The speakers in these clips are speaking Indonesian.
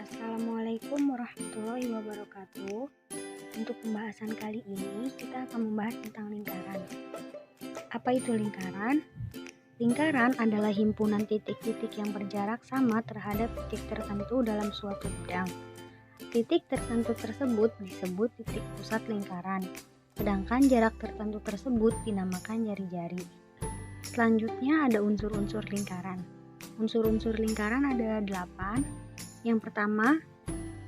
Assalamualaikum warahmatullahi wabarakatuh. Untuk pembahasan kali ini, kita akan membahas tentang lingkaran. Apa itu lingkaran? Lingkaran adalah himpunan titik-titik yang berjarak sama terhadap titik tertentu dalam suatu bidang. Titik tertentu tersebut disebut titik pusat lingkaran, sedangkan jarak tertentu tersebut dinamakan jari-jari. Selanjutnya ada unsur-unsur lingkaran. Unsur-unsur lingkaran ada 8. Yang pertama,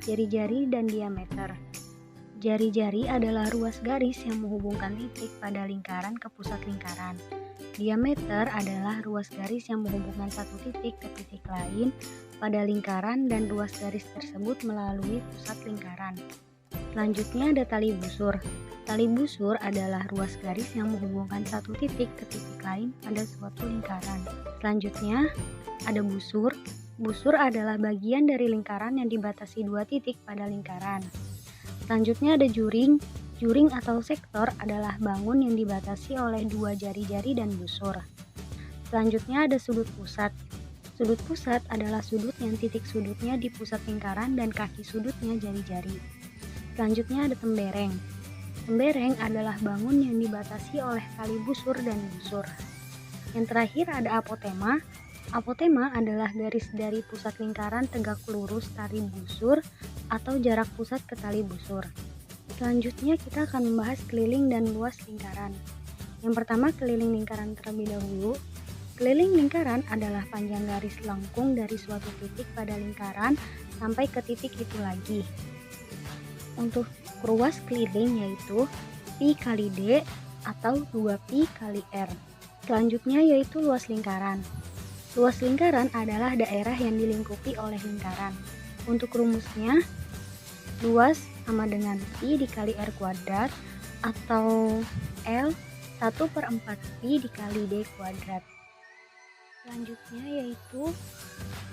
jari-jari dan diameter. Jari-jari adalah ruas garis yang menghubungkan titik pada lingkaran ke pusat lingkaran. Diameter adalah ruas garis yang menghubungkan satu titik ke titik lain pada lingkaran dan ruas garis tersebut melalui pusat lingkaran. Selanjutnya ada tali busur. Tali busur adalah ruas garis yang menghubungkan satu titik ke titik lain pada suatu lingkaran. Selanjutnya ada busur. Busur adalah bagian dari lingkaran yang dibatasi dua titik pada lingkaran. Selanjutnya ada juring. Juring atau sektor adalah bangun yang dibatasi oleh dua jari-jari dan busur. Selanjutnya ada sudut pusat. Sudut pusat adalah sudut yang titik sudutnya di pusat lingkaran dan kaki sudutnya jari-jari. Selanjutnya ada tembereng. Tembereng adalah bangun yang dibatasi oleh tali busur dan busur. Yang terakhir ada apotema. Apotema adalah garis dari pusat lingkaran tegak lurus tali busur atau jarak pusat ke tali busur. Selanjutnya kita akan membahas keliling dan luas lingkaran. Yang pertama, keliling lingkaran terlebih dahulu. Keliling lingkaran adalah panjang garis lengkung dari suatu titik pada lingkaran sampai ke titik itu lagi. Untuk ruas keliling yaitu pi kali d atau 2pi kali r. Selanjutnya yaitu luas lingkaran. Luas lingkaran adalah daerah yang dilingkupi oleh lingkaran. Untuk rumusnya, luas sama dengan pi dikali r kuadrat atau L 1/4pi dikali d kuadrat. Selanjutnya yaitu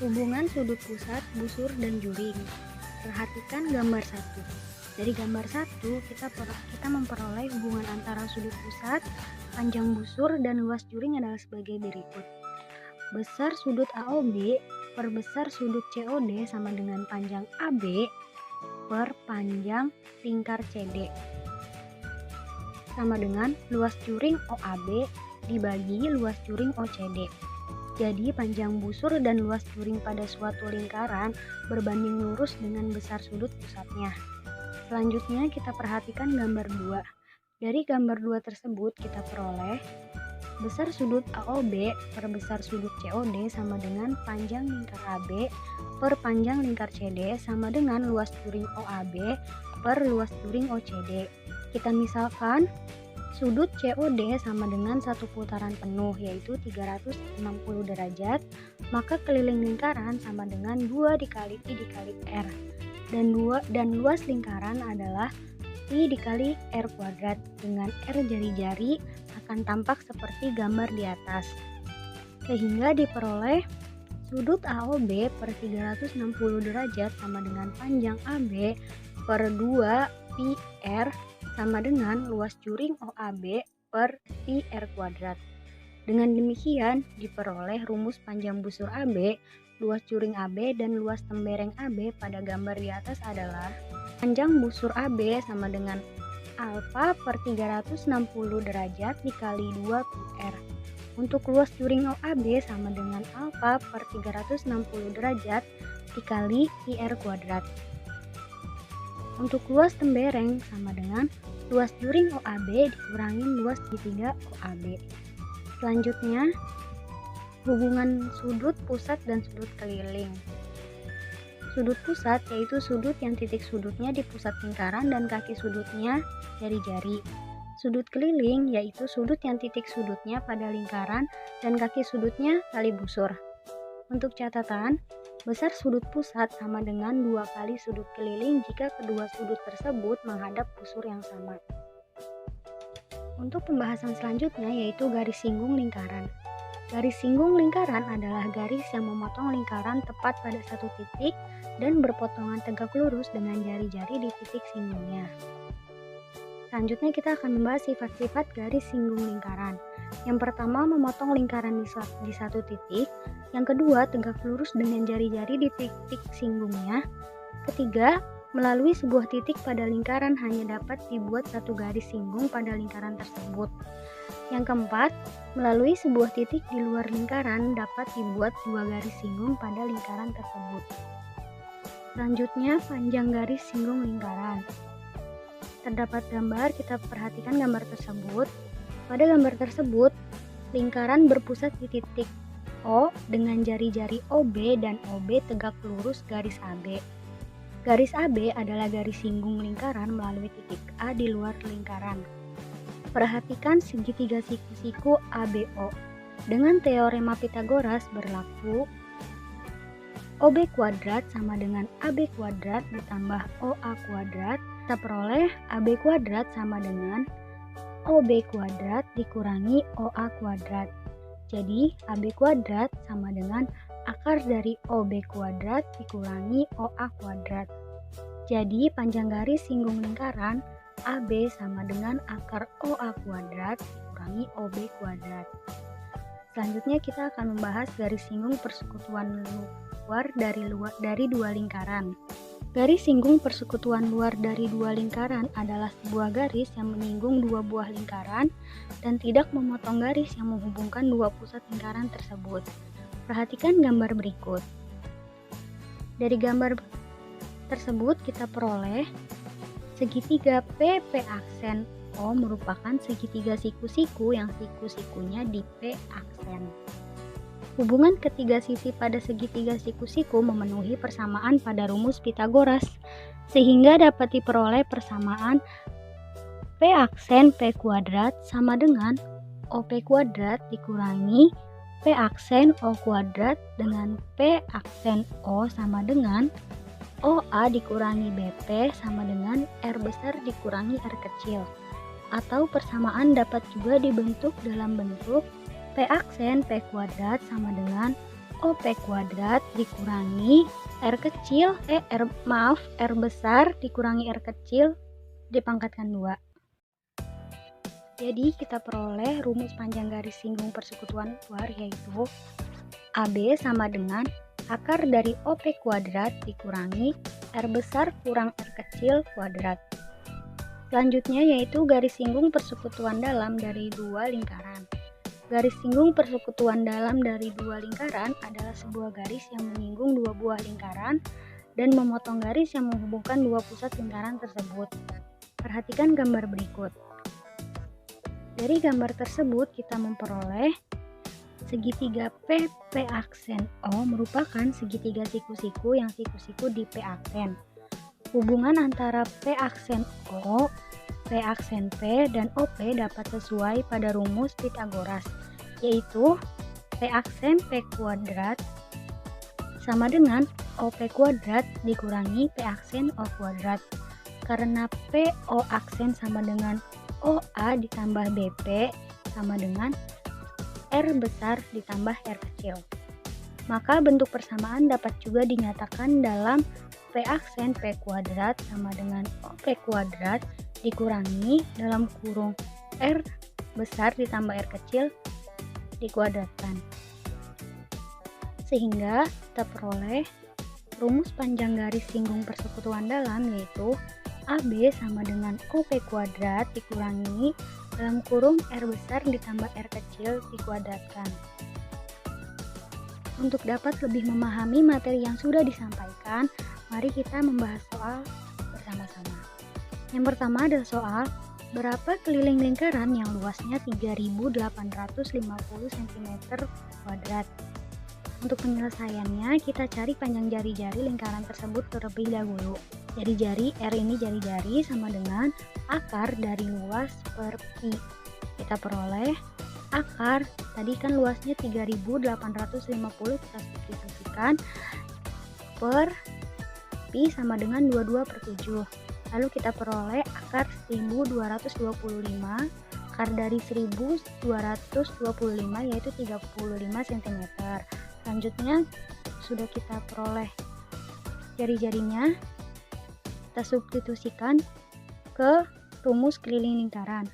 hubungan sudut pusat, busur, dan juring. Perhatikan gambar 1. Dari gambar 1 kita memperoleh hubungan antara sudut pusat, panjang busur, dan luas juring adalah sebagai berikut. Besar sudut AOB per besar sudut COD sama dengan panjang AB per panjang lingkar CD sama dengan luas juring OAB dibagi luas juring OCD. Jadi panjang busur dan luas juring pada suatu lingkaran berbanding lurus dengan besar sudut pusatnya. Selanjutnya kita perhatikan gambar 2. Dari gambar 2 tersebut kita peroleh besar sudut AOB per besar sudut COD sama dengan panjang lingkar AB per panjang lingkar CD sama dengan luas juring OAB per luas juring OCD. Kita misalkan sudut COD sama dengan satu putaran penuh yaitu 360 derajat, maka keliling lingkaran sama dengan 2 dikali pi dikali r. Dan luas lingkaran adalah pi dikali r kuadrat dengan r jari-jari akan tampak seperti gambar di atas. Sehingga diperoleh sudut AOB per 360 derajat sama dengan panjang AB per 2 pi r sama dengan luas juring OAB per pi r kuadrat. Dengan demikian diperoleh rumus panjang busur AB, luas juring AB, dan luas tembereng AB pada gambar di atas adalah panjang busur AB sama dengan alfa per 360 derajat dikali 2 pi r. Untuk luas juring OAB sama dengan alfa per 360 derajat dikali pi r kuadrat. Untuk luas tembereng sama dengan luas juring OAB dikurangin luas segitiga OAB. Selanjutnya, hubungan sudut pusat dan sudut keliling. Sudut pusat yaitu sudut yang titik sudutnya di pusat lingkaran dan kaki sudutnya jari-jari. Sudut keliling yaitu sudut yang titik sudutnya pada lingkaran dan kaki sudutnya tali busur. Untuk catatan, besar sudut pusat sama dengan 2 kali sudut keliling jika kedua sudut tersebut menghadap busur yang sama. Untuk pembahasan selanjutnya yaitu garis singgung lingkaran. Garis singgung lingkaran adalah garis yang memotong lingkaran tepat pada satu titik dan berpotongan tegak lurus dengan jari-jari di titik singgungnya. Selanjutnya kita akan membahas sifat-sifat garis singgung lingkaran. Yang pertama, memotong lingkaran di satu titik. Yang kedua, tegak lurus dengan jari-jari di titik singgungnya. Ketiga, melalui sebuah titik pada lingkaran hanya dapat dibuat satu garis singgung pada lingkaran tersebut. Yang keempat, melalui sebuah titik di luar lingkaran dapat dibuat dua garis singgung pada lingkaran tersebut. Selanjutnya, panjang garis singgung lingkaran. Terdapat gambar, kita perhatikan gambar tersebut. Pada gambar tersebut, lingkaran berpusat di titik O dengan jari-jari OB dan OB tegak lurus garis AB. Garis AB adalah garis singgung lingkaran melalui titik A di luar lingkaran. Perhatikan segitiga siku-siku ABO. Dengan teorema Pythagoras berlaku, OB kuadrat sama dengan AB kuadrat ditambah OA kuadrat. Kita peroleh AB kuadrat sama dengan OB kuadrat dikurangi OA kuadrat. Jadi AB kuadrat sama dengan akar dari OB kuadrat dikurangi OA kuadrat. Jadi panjang garis singgung lingkaran AB sama dengan akar OA kuadrat dikurangi OB kuadrat. Selanjutnya kita akan membahas garis singgung persekutuan luar dari dua lingkaran. Garis singgung persekutuan luar dari dua lingkaran adalah sebuah garis yang menyinggung dua buah lingkaran dan tidak memotong garis yang menghubungkan dua pusat lingkaran tersebut. Perhatikan gambar berikut. Dari gambar tersebut kita peroleh segitiga PP aksen O merupakan segitiga siku-siku yang siku-sikunya di P aksen. Hubungan ketiga sisi pada segitiga siku-siku memenuhi persamaan pada rumus Pythagoras, sehingga dapat diperoleh persamaan P aksen P kuadrat sama dengan OP kuadrat dikurangi P aksen O kuadrat dengan P aksen O sama dengan OA dikurangi BP sama dengan R besar dikurangi R kecil. Atau persamaan dapat juga dibentuk dalam bentuk P aksen P kuadrat sama dengan OP kuadrat dikurangi R besar dikurangi R kecil dipangkatkan 2. Jadi kita peroleh rumus panjang garis singgung persekutuan luar yaitu AB sama dengan akar dari OP kuadrat dikurangi R besar kurang R kecil kuadrat. Selanjutnya yaitu garis singgung persekutuan dalam dari dua lingkaran. Garis singgung persekutuan dalam dari dua lingkaran adalah sebuah garis yang menyinggung dua buah lingkaran dan memotong garis yang menghubungkan dua pusat lingkaran tersebut. Perhatikan gambar berikut. Dari gambar tersebut kita memperoleh segitiga PP aksen O merupakan segitiga siku-siku yang siku-siku di P aksen. Hubungan antara P aksen O, P aksen P, dan OP dapat sesuai pada rumus Pythagoras, yaitu P aksen P kuadrat sama dengan OP kuadrat dikurangi P aksen O kuadrat. Karena PO aksen sama dengan OA ditambah BP sama dengan R besar ditambah R kecil. Maka bentuk persamaan dapat juga dinyatakan dalam P aksen P kuadrat sama dengan OP kuadrat dikurangi dalam kurung R besar ditambah R kecil dikuadratkan. Sehingga kita peroleh rumus panjang garis singgung persekutuan dalam yaitu AB sama dengan OP kuadrat dikurangi dalam kurung R besar ditambah R kecil dikuadratkan. Untuk dapat lebih memahami materi yang sudah disampaikan, mari kita membahas soal bersama-sama. Yang pertama adalah soal berapa keliling lingkaran yang luasnya 3.850 cm². Untuk penyelesaiannya, kita cari panjang jari-jari lingkaran tersebut terlebih dahulu. Jari-jari R ini jari-jari sama dengan akar dari luas per pi. Kita peroleh akar, tadi kan luasnya 3.850, kita substitusikan per pi sama dengan 22/7. Lalu kita peroleh akar 1225, akar dari 1225 yaitu 35 cm. Selanjutnya sudah kita peroleh jari-jarinya, kita substitusikan ke rumus keliling lingkaran.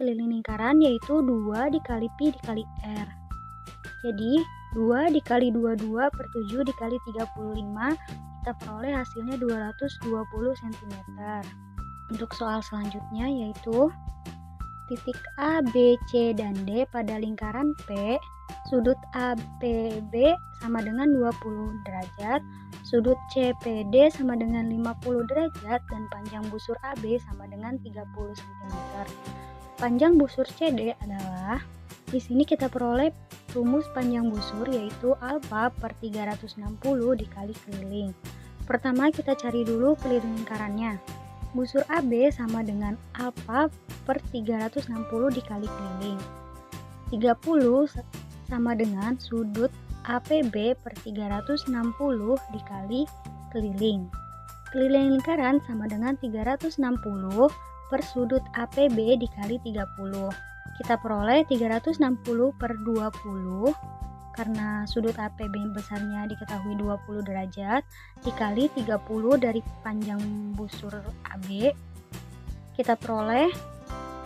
Keliling lingkaran yaitu 2 dikali pi dikali R. Jadi 2 dikali 22/7 dikali 35 kita peroleh hasilnya 220 cm. Untuk soal selanjutnya yaitu titik A, B, C, dan D pada lingkaran P, sudut APB sama dengan 20 derajat, sudut CPD sama dengan 50 derajat, dan panjang busur AB sama dengan 30 cm. Panjang busur CD adalah, di sini kita peroleh rumus panjang busur yaitu alfa per 360 dikali keliling. Pertama kita cari dulu keliling lingkarannya. Busur AB sama dengan alfa per 360 dikali keliling. 30 sama dengan sudut APB per 360 dikali keliling. Keliling lingkaran sama dengan 360 per sudut APB dikali 30. Kita peroleh 360 per 20 karena sudut APB besarnya diketahui 20 derajat dikali 30 dari panjang busur AB, kita peroleh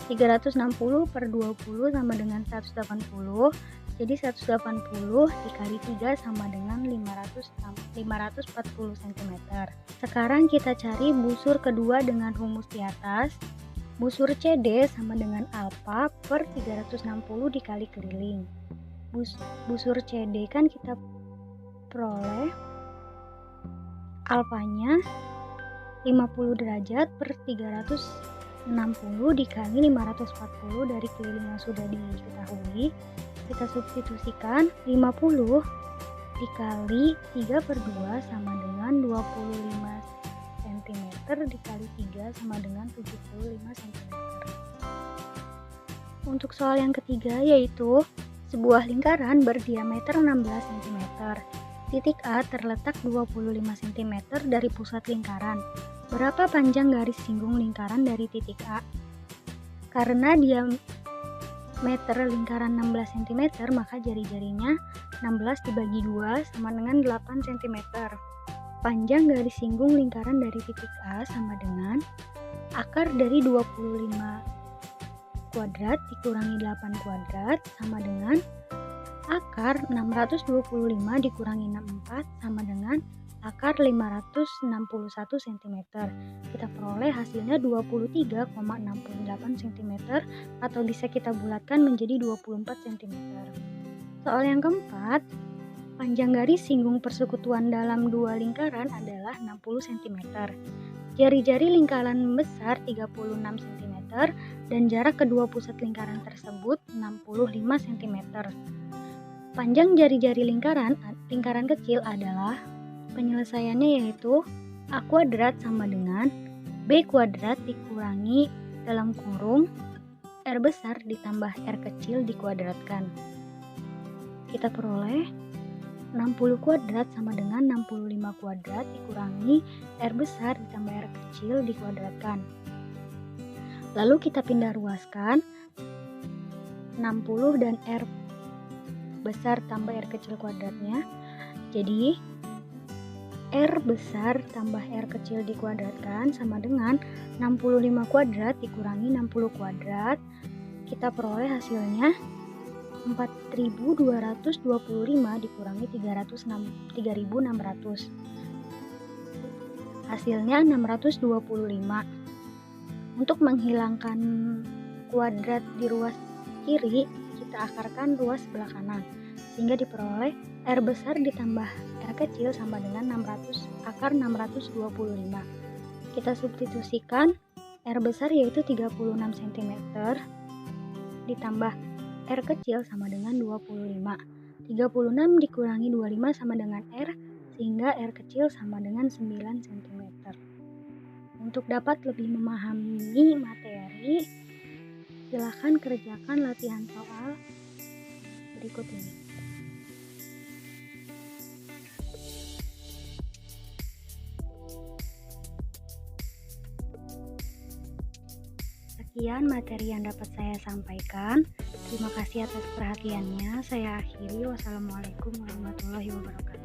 360 per 20 sama dengan 180. Jadi 180 dikali 3 sama dengan 540 cm. Sekarang kita cari busur kedua dengan rumus di atas. Busur CD sama dengan alfa per 360 dikali keliling. Busur CD kan kita peroleh alfanya 50 derajat per 360 dikali 540 dari keliling yang sudah diketahui. Kita substitusikan 50 dikali 3 per 2 sama dengan 25 cm dikali 3 sama dengan 75 cm. Untuk soal yang ketiga yaitu sebuah lingkaran berdiameter 16 cm. Titik A terletak 25 cm dari pusat lingkaran. Berapa panjang garis singgung lingkaran dari titik A? Karena diameter lingkaran 16 cm, maka jari-jarinya 16 dibagi 2 sama dengan 8 cm. Panjang garis singgung lingkaran dari titik A sama dengan akar dari 25 kuadrat dikurangi 8 kuadrat sama dengan akar 625 dikurangi 64 sama dengan akar 561 cm. Kita peroleh hasilnya 23,68 cm atau bisa kita bulatkan menjadi 24 cm. Soal yang keempat, panjang garis singgung persekutuan dalam dua lingkaran adalah 60 cm. Jari-jari lingkaran besar 36 cm dan jarak kedua pusat lingkaran tersebut 65 cm. Panjang jari-jari lingkaran kecil adalah, penyelesaiannya yaitu A kuadrat sama dengan B kuadrat dikurangi dalam kurung R besar ditambah R kecil dikuadratkan. Kita peroleh 60 kuadrat sama dengan 65 kuadrat dikurangi R besar ditambah R kecil dikuadratkan. Lalu kita pindah ruaskan 60 dan R besar tambah R kecil kuadratnya. Jadi R besar tambah R kecil dikuadratkan sama dengan 65 kuadrat dikurangi 60 kuadrat. Kita peroleh hasilnya 4225 dikurangi 3600. Hasilnya 625. Untuk menghilangkan kuadrat di ruas kiri, kita akarkan ruas sebelah kanan sehingga diperoleh R besar ditambah R kecil sama dengan akar 625. Kita substitusikan R besar yaitu 36 cm ditambah R kecil sama dengan 25. 36 dikurangi 25 sama dengan R sehingga R kecil sama dengan 9 cm. Untuk dapat lebih memahami materi, silakan kerjakan latihan soal berikut ini. Sekian materi yang dapat saya sampaikan. Terima kasih atas perhatiannya. Saya akhiri. Wassalamualaikum warahmatullahi wabarakatuh.